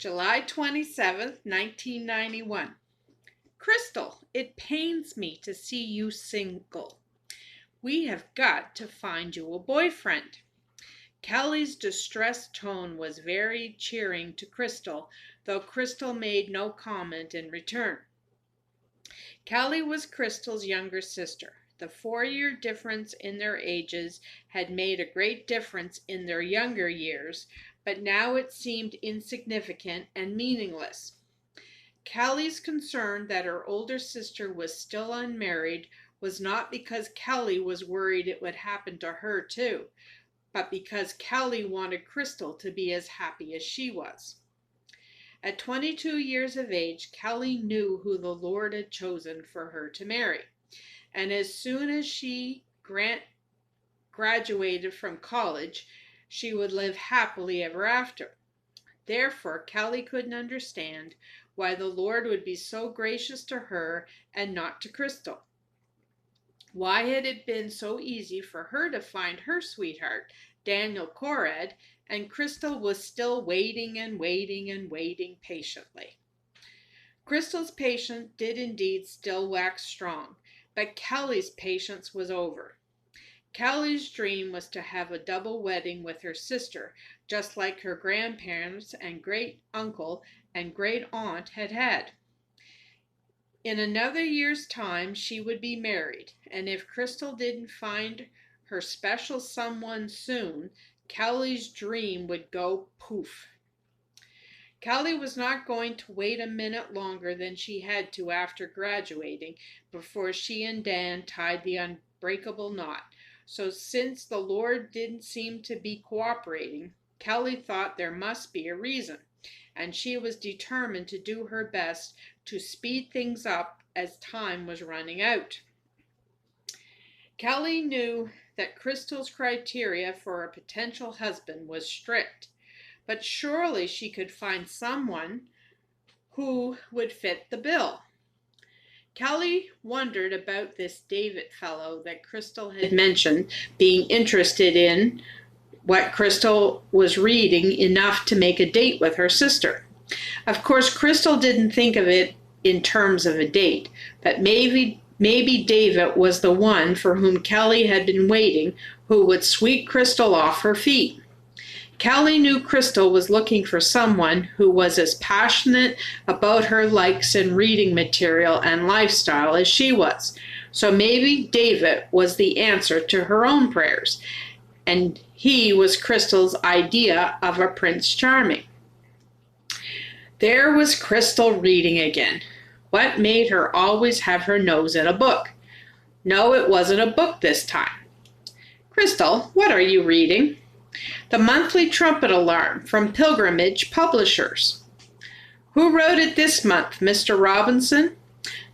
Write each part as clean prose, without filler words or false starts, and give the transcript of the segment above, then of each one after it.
July 27th, 1991. Crystal, it pains me to see you single. We have got to find you a boyfriend. Kelly's distressed tone was very cheering to Crystal, though Crystal made no comment in return. Kelly was Crystal's younger sister. The 4-year difference in their ages had made a great difference in their younger years, but now it seemed insignificant and meaningless. Kelly's concern that her older sister was still unmarried was not because Kelly was worried it would happen to her too, but because Kelly wanted Crystal to be as happy as she was. At 22 years of age, Kelly knew who the Lord had chosen for her to marry, and as soon as she graduated from college, she would live happily ever after. Therefore, Kelly couldn't understand why the Lord would be so gracious to her and not to Crystal. Why had it been so easy for her to find her sweetheart, Daniel Corad, and Crystal was still waiting and waiting and waiting patiently? Crystal's patience did indeed still wax strong, but Kelly's patience was over. Kelly's dream was to have a double wedding with her sister, just like her grandparents and great uncle and great aunt had had. In another year's time, she would be married, and if Crystal didn't find her special someone soon, Kelly's dream would go poof. Kelly was not going to wait a minute longer than she had to after graduating before she and Dan tied the unbreakable knot. So since the Lord didn't seem to be cooperating, Kelly thought there must be a reason, and she was determined to do her best to speed things up as time was running out. Kelly knew that Crystal's criteria for a potential husband was strict, but surely she could find someone who would fit the bill. Kelly wondered about this David fellow that Crystal had mentioned being interested in what Crystal was reading enough to make a date with her sister. Of course, Crystal didn't think of it in terms of a date, but maybe David was the one for whom Kelly had been waiting, who would sweep Crystal off her feet. Kelly knew Crystal was looking for someone who was as passionate about her likes and reading material and lifestyle as she was. So maybe David was the answer to her own prayers, and he was Crystal's idea of a Prince Charming. There was Crystal reading again. What made her always have her nose in a book? No, it wasn't a book this time. Crystal, what are you reading? The Monthly Trumpet Alarm from Pilgrimage Publishers. Who wrote it this month, Mr. Robinson?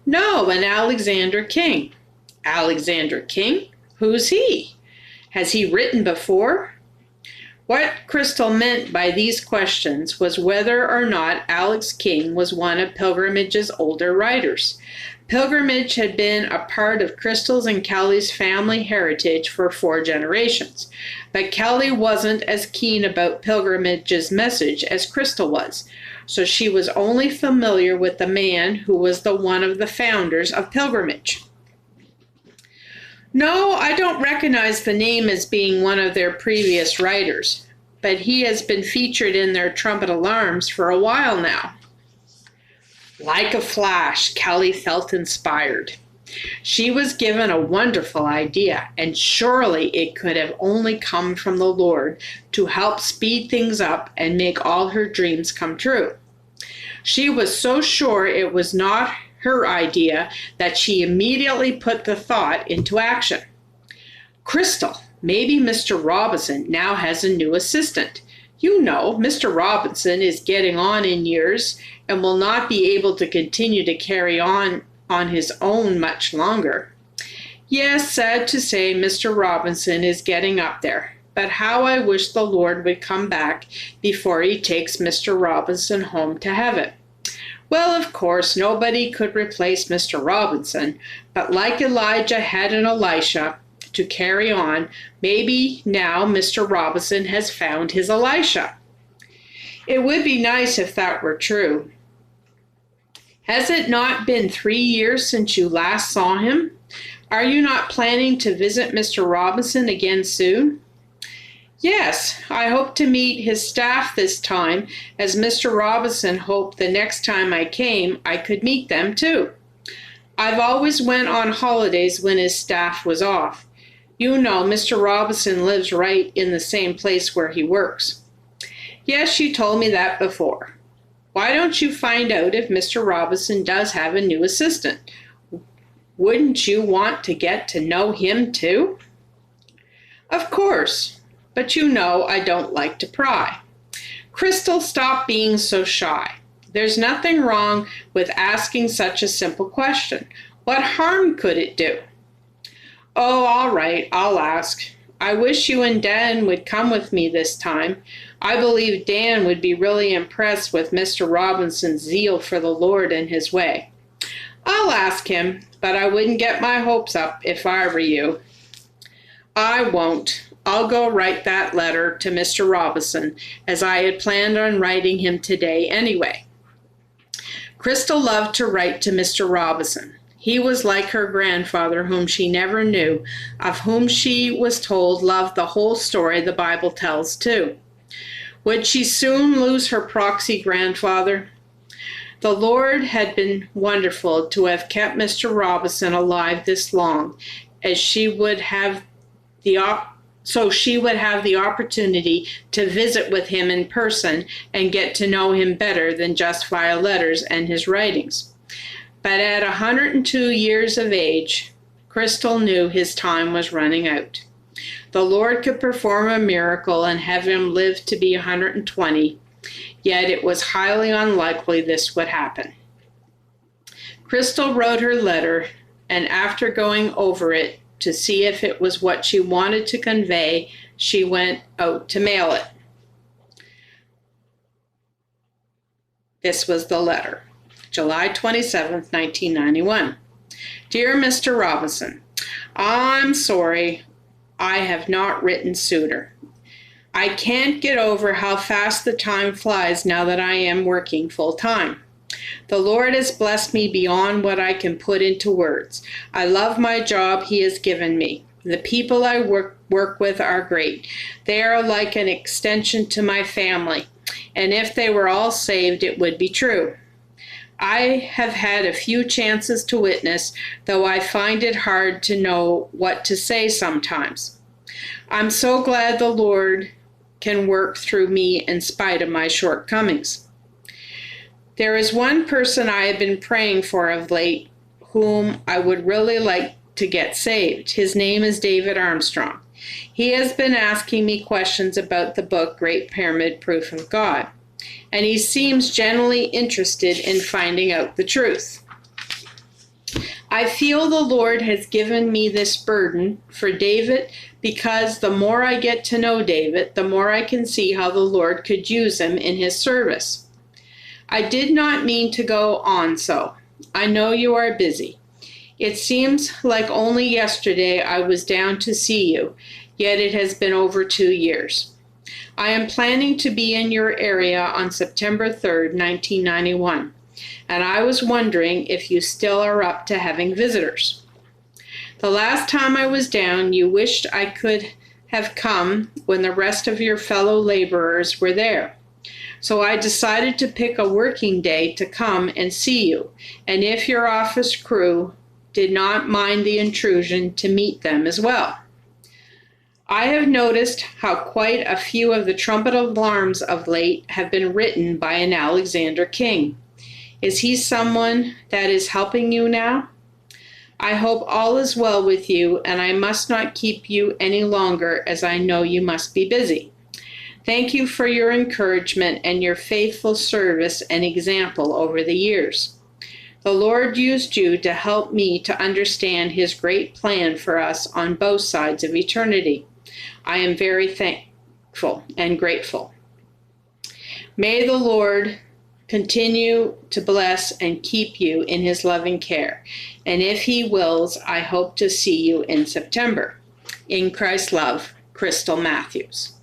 No, an Alexander King. Alexander King? Who's he? Has he written before? What Crystal meant by these questions was whether or not Alex King was one of Pilgrimage's older writers. Pilgrimage had been a part of Crystal's and Kelly's family heritage for 4 generations, but Kelly wasn't as keen about Pilgrimage's message as Crystal was, so she was only familiar with the man who was one of the founders of Pilgrimage. No, I don't recognize the name as being one of their previous writers, but he has been featured in their trumpet alarms for a while now. Like a flash, Kelly felt inspired. She was given a wonderful idea, and surely it could have only come from the Lord to help speed things up and make all her dreams come true. She was so sure it was not her idea that she immediately put the thought into action. Crystal, maybe Mr. Robinson now has a new assistant. You know, Mr. Robinson is getting on in years and will not be able to continue to carry on his own much longer. Yes, sad to say, Mr. Robinson is getting up there, but how I wish the Lord would come back before he takes Mr. Robinson home to heaven. Well, of course, nobody could replace Mr. Robinson, but like Elijah had an Elisha to carry on, maybe now Mr. Robinson has found his Elisha. It would be nice if that were true. Has it not been 3 years since you last saw him? Are you not planning to visit Mr. Robinson again soon? Yes, I hope to meet his staff this time, as Mr. Robinson hoped the next time I came I could meet them too. I've always went on holidays when his staff was off. You know, Mr. Robinson lives right in the same place where he works. Yes, you told me that before. Why don't you find out if Mr. Robinson does have a new assistant? Wouldn't you want to get to know him too? Of course, but you know I don't like to pry. Crystal, stop being so shy. There's nothing wrong with asking such a simple question. What harm could it do? Oh, all right, I'll ask. I wish you and Dan would come with me this time. I believe Dan would be really impressed with Mr. Robinson's zeal for the Lord and his way. I'll ask him, but I wouldn't get my hopes up if I were you. I won't. I'll go write that letter to Mr. Robinson, as I had planned on writing him today anyway. Crystal loved to write to Mr. Robinson. He was like her grandfather, whom she never knew, of whom she was told loved the whole story the Bible tells too. Would she soon lose her proxy grandfather? The Lord had been wonderful to have kept Mr. Robinson alive this long, as she would have so she would have the opportunity to visit with him in person and get to know him better than just via letters and his writings. But at 102 years of age, Crystal knew his time was running out. The Lord could perform a miracle and have him live to be 120, yet it was highly unlikely this would happen. Crystal wrote her letter, and after going over it to see if it was what she wanted to convey, she went out to mail it. This was the letter. July 27th, 1991. Dear Mr. Robinson, I'm sorry I have not written sooner. I can't get over how fast the time flies now that I am working full time. The Lord has blessed me beyond what I can put into words. I love my job He has given me. The people I work with are great. They are like an extension to my family, and if they were all saved, it would be true. I have had a few chances to witness, though I find it hard to know what to say sometimes. I'm so glad the Lord can work through me in spite of my shortcomings. There is one person I have been praying for of late whom I would really like to get saved. His name is David Armstrong. He has been asking me questions about the book Great Pyramid Proof of God, and he seems genuinely interested in finding out the truth. I feel the Lord has given me this burden for David because the more I get to know David, the more I can see how the Lord could use him in his service. I did not mean to go on so. I know you are busy. It seems like only yesterday I was down to see you, yet it has been over 2 years. I am planning to be in your area on September 3rd, 1991, and I was wondering if you still are up to having visitors. The last time I was down, you wished I could have come when the rest of your fellow laborers were there. So I decided to pick a working day to come and see you, and if your office crew did not mind the intrusion, to meet them as well. I have noticed how quite a few of the trumpet alarms of late have been written by an Alexander King. Is he someone that is helping you now? I hope all is well with you, and I must not keep you any longer, as I know you must be busy. Thank you for your encouragement and your faithful service and example over the years. The Lord used you to help me to understand His great plan for us on both sides of eternity. I am very thankful and grateful. May the Lord continue to bless and keep you in His loving care. And if He wills, I hope to see you in September. In Christ's love, Crystal Matthews.